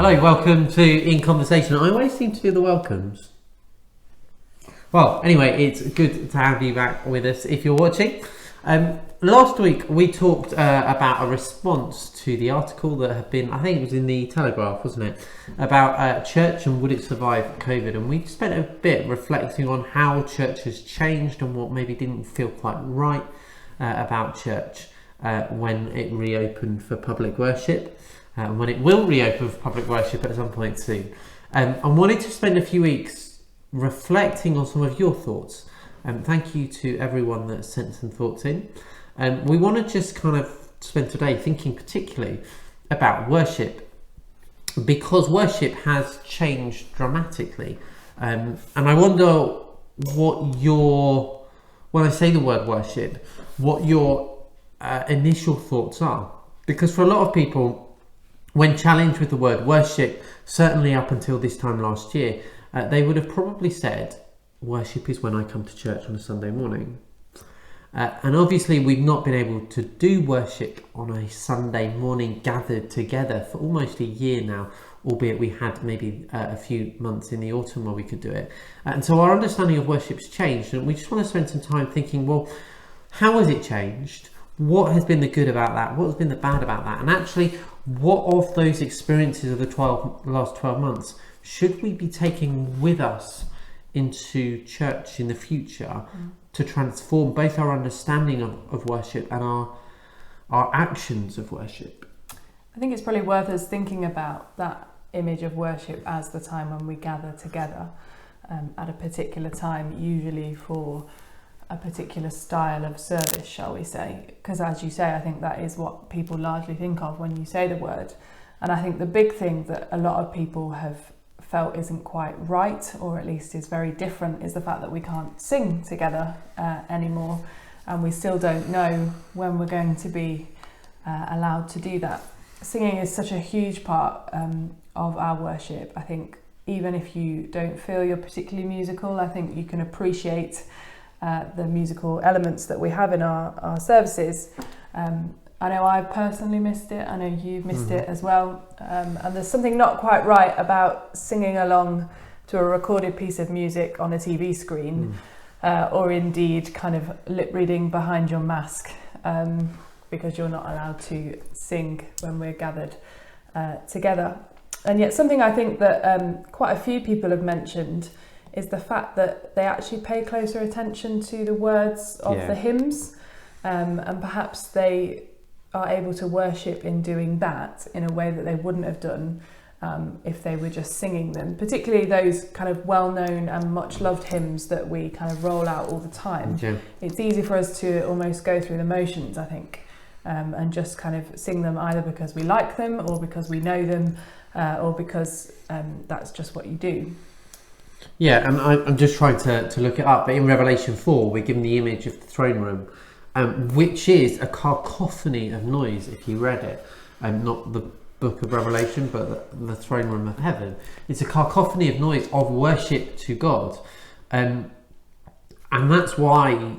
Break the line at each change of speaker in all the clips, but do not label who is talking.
Hello, welcome to In Conversation. I always seem to do the welcomes. Well, anyway, it's good to have you back with us if you're watching. Last week we talked about a response to the article that had been, I think it was in the Telegraph, wasn't it? About church and would it survive COVID. And we spent a bit reflecting on how church has changed and what maybe didn't feel quite right about church when it reopened for public worship. When it will reopen for public worship at some point soon. I wanted to spend a few weeks reflecting on some of your thoughts. Thank you to everyone that sent some thoughts in. We want to just kind of spend today thinking particularly about worship, because worship has changed dramatically. And I wonder when I say the word worship, what your initial thoughts are. Because for a lot of people, when challenged with the word worship, certainly up until this time last year, they would have probably said, worship is when I come to church on a Sunday morning. And obviously we've not been able to do worship on a Sunday morning gathered together for almost a year now, albeit we had maybe a few months in the autumn where we could do it. And so our understanding of worship's changed, and we just want to spend some time thinking, well, how has it changed? What has been the good about that? What has been the bad about that? And actually, what of those experiences of the last 12 months should we be taking with us into church in the future to transform both our understanding of worship and our actions of worship?
I think it's probably worth us thinking about that image of worship as the time when we gather together at a particular time, usually for a particular style of service, shall we say, because as you say, I think that is what people largely think of when you say the word. And I think the big thing that a lot of people have felt isn't quite right, or at least is very different, is the fact that we can't sing together anymore, and we still don't know when we're going to be allowed to do that. Singing is such a huge part of our worship. I think even if you don't feel you're particularly musical, I think you can appreciate the musical elements that we have in our services. I know I've personally missed it, I know you've missed it as well, and there's something not quite right about singing along to a recorded piece of music on a TV screen, or indeed kind of lip reading behind your mask, because you're not allowed to sing when we're gathered together. And yet something I think that quite a few people have mentioned is the fact that they actually pay closer attention to the words of the hymns, and perhaps they are able to worship in doing that in a way that they wouldn't have done if they were just singing them, particularly those kind of well-known and much-loved hymns that we kind of roll out all the time. It's easy for us to almost go through the motions, I think, and just kind of sing them either because we like them or because we know them, or because that's just what you do.
Yeah, and I'm just trying to look it up, but in Revelation 4 we're given the image of the throne room, which is a cacophony of noise if you read it, not the book of Revelation but the throne room of heaven. It's a cacophony of noise of worship to God, and that's why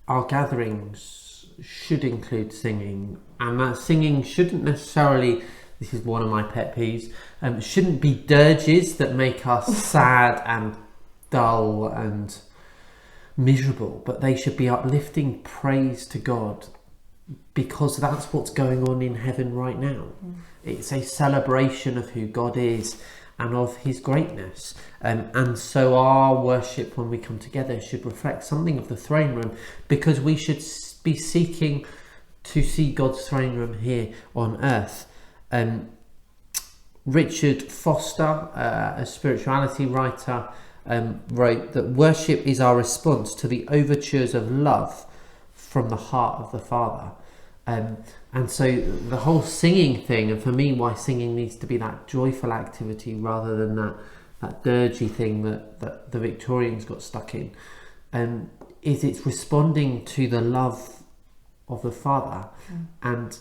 our gatherings should include singing, and that singing shouldn't necessarily, this is one of my pet peeves, shouldn't be dirges that make us sad and dull and miserable, but they should be uplifting praise to God, because that's what's going on in heaven right now. It's a celebration of who God is and of his greatness, and so our worship when we come together should reflect something of the throne room, because we should be seeking to see God's throne room here on earth. Richard Foster, a spirituality writer, wrote that worship is our response to the overtures of love from the heart of the Father. And so the whole singing thing, and for me why singing needs to be that joyful activity rather than that dirgy thing that the Victorians got stuck in, is it's responding to the love of the Father. And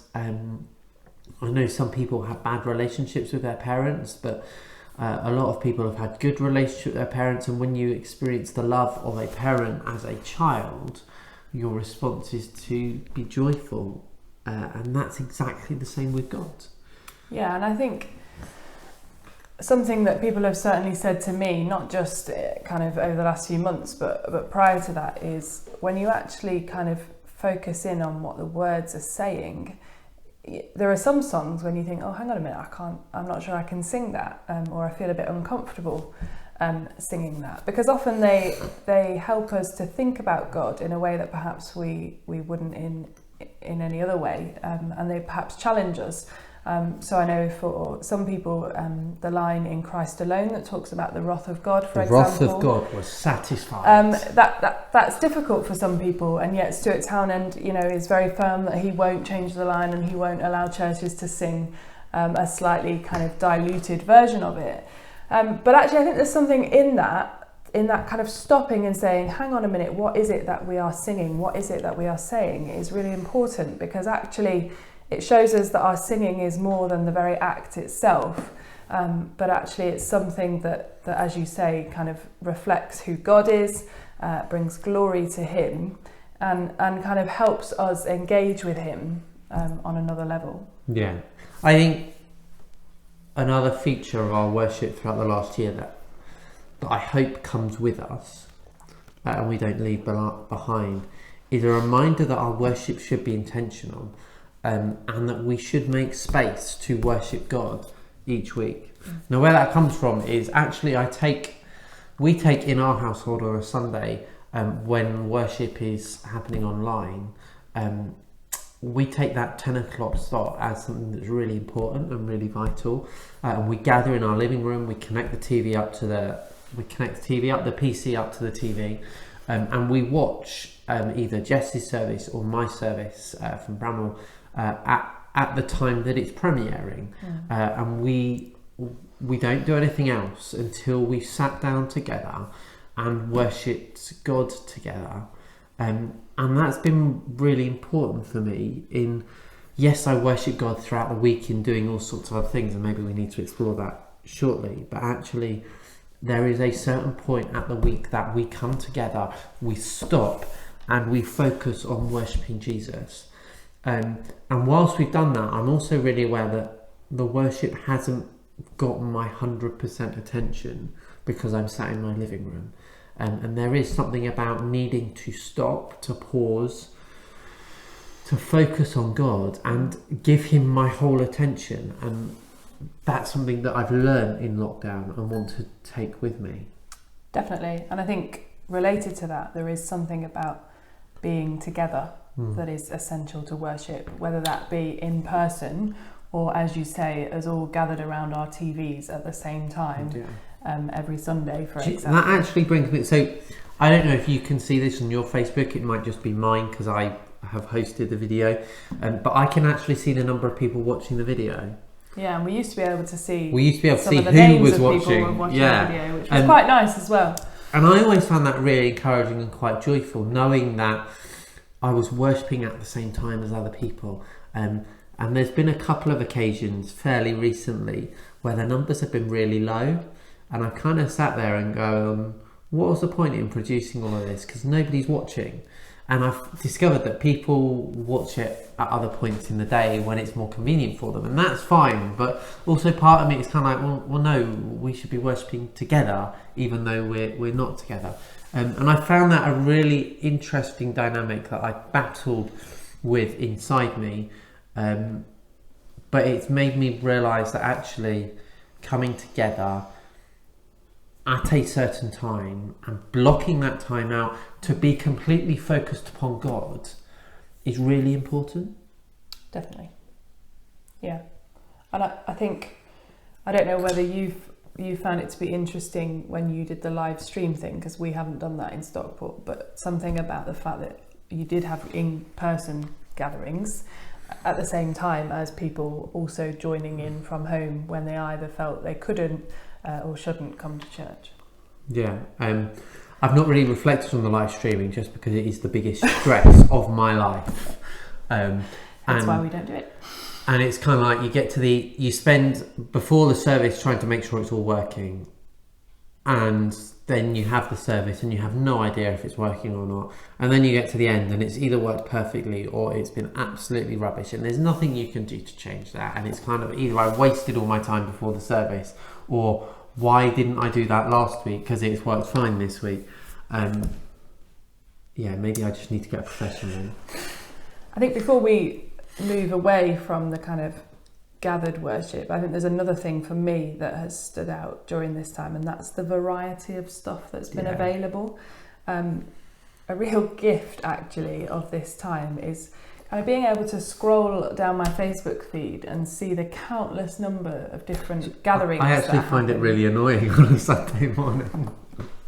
I know some people have bad relationships with their parents, but a lot of people have had good relationships with their parents, and when you experience the love of a parent as a child, your response is to be joyful, and that's exactly the same with God.
Yeah, and I think something that people have certainly said to me, not just kind of over the last few months, but prior to that, is when you actually kind of focus in on what the words are saying. There are some songs when you think, oh, hang on a minute, I'm not sure I can sing that, or I feel a bit uncomfortable singing that, because often they help us to think about God in a way that perhaps we wouldn't in any other way, and they perhaps challenge us. So I know for some people, the line in Christ alone that talks about the wrath of God, for example.
The wrath of God was satisfied.
That's difficult for some people, and yet Stuart Townend, is very firm that he won't change the line and he won't allow churches to sing a slightly kind of diluted version of it. But actually, I think there's something in that kind of stopping and saying, hang on a minute, what is it that we are singing? What is it that we are saying is really important, because actually it shows us that our singing is more than the very act itself, but actually it's something that, as you say, kind of reflects who God is, brings glory to him, and kind of helps us engage with him on another level.
Yeah, I think another feature of our worship throughout the last year that I hope comes with us, and we don't leave behind, is a reminder that our worship should be intentional. And that we should make space to worship God each week. Now, where that comes from is actually we take in our household on a Sunday, when worship is happening online, we take that 10 o'clock slot as something that's really important and really vital. And we gather in our living room, we connect the PC up to the TV, and we watch either Jess's service or my service from Bramwell at the time that it's premiering, and we don't do anything else until we've sat down together and worshipped God together, and that's been really important for me. Yes, I worship God throughout the week in doing all sorts of other things, and maybe we need to explore that shortly, but actually there is a certain point at the week that we come together, we stop, and we focus on worshipping Jesus. And whilst we've done that, I'm also really aware that the worship hasn't got my 100% attention because I'm sat in my living room. And there is something about needing to stop, to pause, to focus on God and give him my whole attention. And that's something that I've learned in lockdown and want to take with me.
Definitely. And I think related to that, there is something about being together that is essential to worship, whether that be in person or, as you say, as all gathered around our TVs at the same time, every Sunday, for example.
That actually brings me... So, I don't know if you can see this on your Facebook, it might just be mine because I have hosted the video, but I can actually see the number of people watching the video.
Yeah, and we used to be able to see
who was watching
the video, which was quite nice as well.
And I always found that really encouraging and quite joyful, knowing that I was worshipping at the same time as other people. And there's been a couple of occasions fairly recently where the numbers have been really low, and I've kind of sat there and go, what was the point in producing all of this? Because nobody's watching. And I've discovered that people watch it at other points in the day when it's more convenient for them, and that's fine. But also part of me is kind of like, well, no, we should be worshipping together, even though we're not together. And I found that a really interesting dynamic that I battled with inside me. But it's made me realise that actually coming together at a certain time and blocking that time out to be completely focused upon God is really important.
Definitely. Yeah. And I think, I don't know whether you found it to be interesting when you did the live stream thing, because we haven't done that in Stockport, but something about the fact that you did have in-person gatherings at the same time as people also joining in from home when they either felt they couldn't or shouldn't come to church.
Yeah, I've not really reflected on the live streaming just because it is the biggest stress of my life.
That's why we don't do it.
And it's kind of like you spend before the service trying to make sure it's all working, and then you have the service and you have no idea if it's working or not, and then you get to the end and it's either worked perfectly or it's been absolutely rubbish, and there's nothing you can do to change that. And it's kind of either I wasted all my time before the service, or why didn't I do that last week because it's worked fine this week. Maybe I just need to get a professional in.
I think before we move away from the kind of gathered worship, I think there's another thing for me that has stood out during this time, and that's the variety of stuff that's been available. A real gift actually of this time is kind of being able to scroll down my Facebook feed and see the countless number of different gatherings.
I actually find it really annoying on a Sunday morning.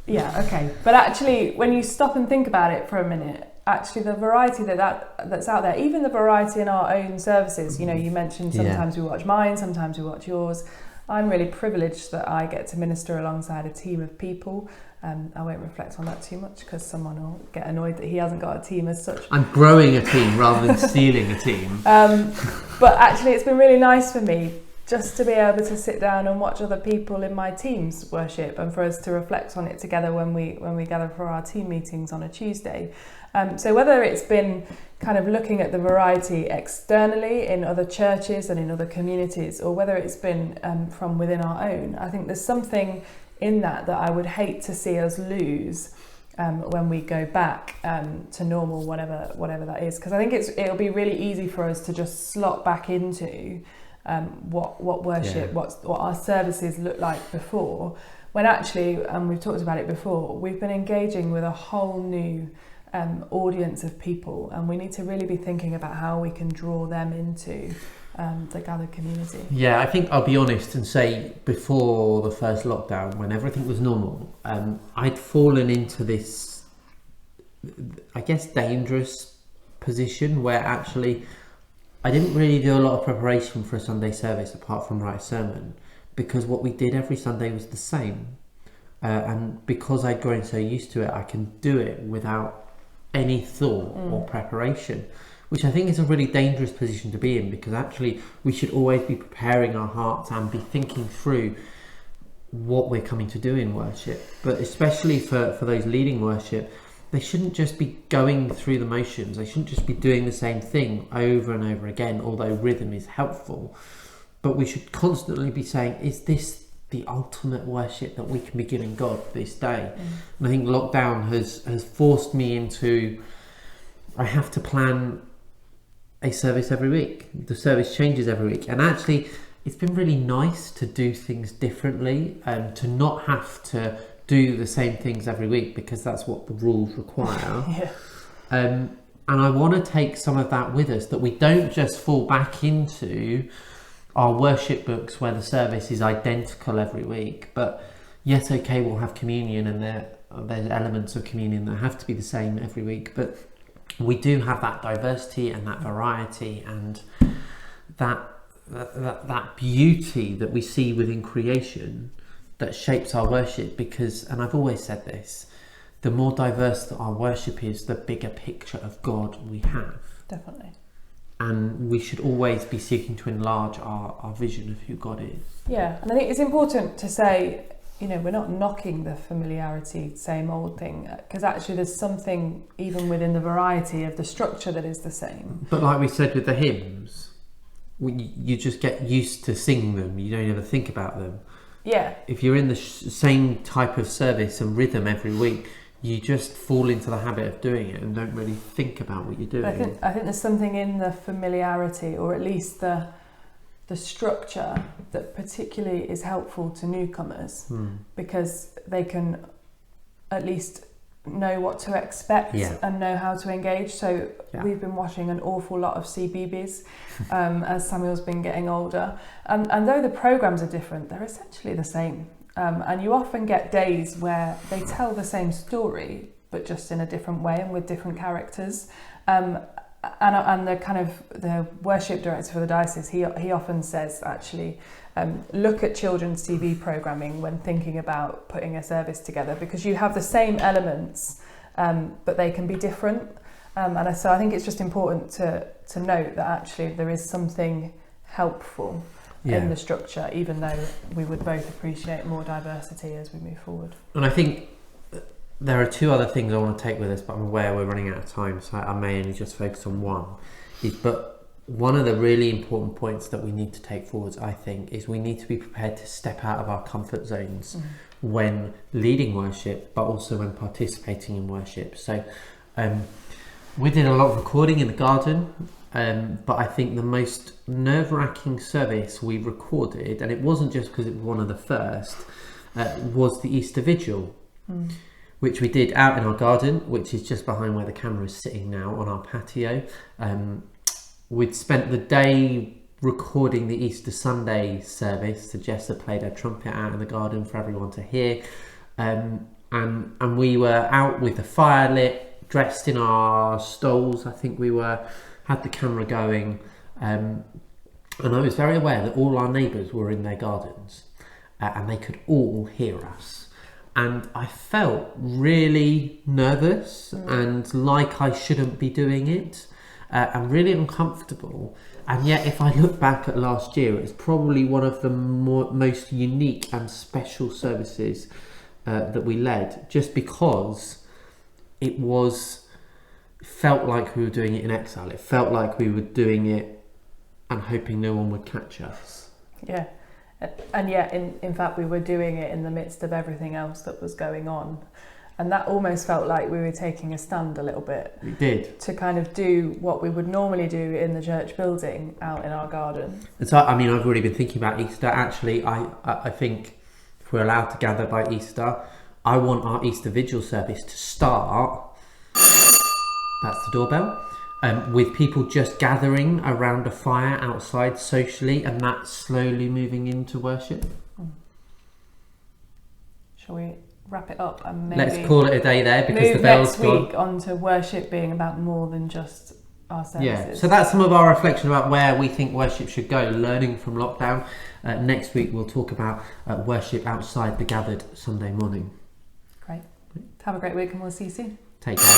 Yeah, okay. But actually, when you stop and think about it for a minute, actually the variety that's out there, even the variety in our own services, you know, you mentioned sometimes we watch mine, sometimes we watch yours. I'm really privileged that I get to minister alongside a team of people. I won't reflect on that too much because someone will get annoyed that he hasn't got a team as such.
I'm growing a team rather than stealing a team.
But actually it's been really nice for me just to be able to sit down and watch other people in my team's worship, and for us to reflect on it together when we gather for our team meetings on a Tuesday. So whether it's been kind of looking at the variety externally in other churches and in other communities, or whether it's been from within our own, I think there's something in that I would hate to see us lose when we go back to normal, whatever that is. Because I think it'll be really easy for us to just slot back into what worship, what our services looked like before, when actually, and we've talked about it before, we've been engaging with a whole new audience of people, and we need to really be thinking about how we can draw them into the gathered community.
Yeah, I think I'll be honest and say before the first lockdown, when everything was normal, I'd fallen into this, I guess, dangerous position where actually I didn't really do a lot of preparation for a Sunday service apart from write a sermon, because what we did every Sunday was the same. And because I'd grown so used to it, I can do it without any thought or preparation, which I think is a really dangerous position to be in, because actually we should always be preparing our hearts and be thinking through what we're coming to do in worship. But especially for those leading worship, they shouldn't just be going through the motions. They shouldn't just be doing the same thing over and over again, although rhythm is helpful. But we should constantly be saying, is this the ultimate worship that we can be giving God this day? And I think lockdown has forced me into, I have to plan a service every week. The service changes every week. And actually, it's been really nice to do things differently and to not have to do the same things every week, because that's what the rules require. And I want to take some of that with us, that we don't just fall back into our worship books where the service is identical every week. But yes, okay, we'll have communion, and there's elements of communion that have to be the same every week, but we do have that diversity and that variety and that beauty that we see within creation that shapes our worship. Because, and I've always said this, the more diverse that our worship is, the bigger picture of God we have.
Definitely.
And we should always be seeking to enlarge our vision of who God is.
Yeah, and I think it's important to say, you know, we're not knocking the familiarity, same old thing, because actually there's something even within the variety of the structure that is the same.
But like we said with the hymns, you just get used to singing them, you don't ever think about them.
Yeah.
If you're in the same type of service and rhythm every week, you just fall into the habit of doing it and don't really think about what you're doing.
I think there's something in the familiarity, or at least the structure, that particularly is helpful to newcomers, because they can at least know what to expect and know how to engage. So we've been watching an awful lot of CBeebies as Samuel's been getting older, and though the programs are different, they're essentially the same. And you often get days where they tell the same story, but just in a different way and with different characters. And the kind of the worship director for the diocese, he often says, actually, look at children's TV programming when thinking about putting a service together, because you have the same elements, but they can be different. And so I think it's just important to note that actually there is something helpful in the structure, even though we would both appreciate more diversity as we move forward.
And I think there are two other things I want to take with us, but I'm aware we're running out of time, so I may only just focus on one. But one of the really important points that we need to take forwards, I think, is we need to be prepared to step out of our comfort zones when leading worship, but also when participating in worship. So we did a lot of recording in the garden, but I think the most nerve-wracking service we recorded, and it wasn't just because it was one of the first, was the Easter Vigil, which we did out in our garden, which is just behind where the camera is sitting now on our patio. We'd spent the day recording the Easter Sunday service, so Jess had played her trumpet out in the garden for everyone to hear, and we were out with the fire lit, dressed in our stoles. I think we had the camera going, and I was very aware that all our neighbours were in their gardens, and they could all hear us. And I felt really nervous and like I shouldn't be doing it, and really uncomfortable. And yet, if I look back at last year, it's probably one of the most unique and special services that we led, just because it felt like we were doing it in exile. It felt like we were doing it and hoping no one would catch us.
Yeah. And yet, in fact, we were doing it in the midst of everything else that was going on. And that almost felt like we were taking a stand a little bit.
We did.
To kind of do what we would normally do in the church building out in our garden.
And so, I mean, I've already been thinking about Easter. Actually, I think if we're allowed to gather by Easter, I want our Easter Vigil service to start, that's the doorbell, with people just gathering around a fire outside socially, and that slowly moving into worship.
Shall we wrap it up and maybe
let's call it a day there, because the bell's
next week on to worship being about more than just our services.
Yeah, so that's some of our reflection about where we think worship should go, learning from lockdown. Next week we'll talk about worship outside the gathered Sunday morning.
Great. Have a great week and we'll see you soon.
Take care.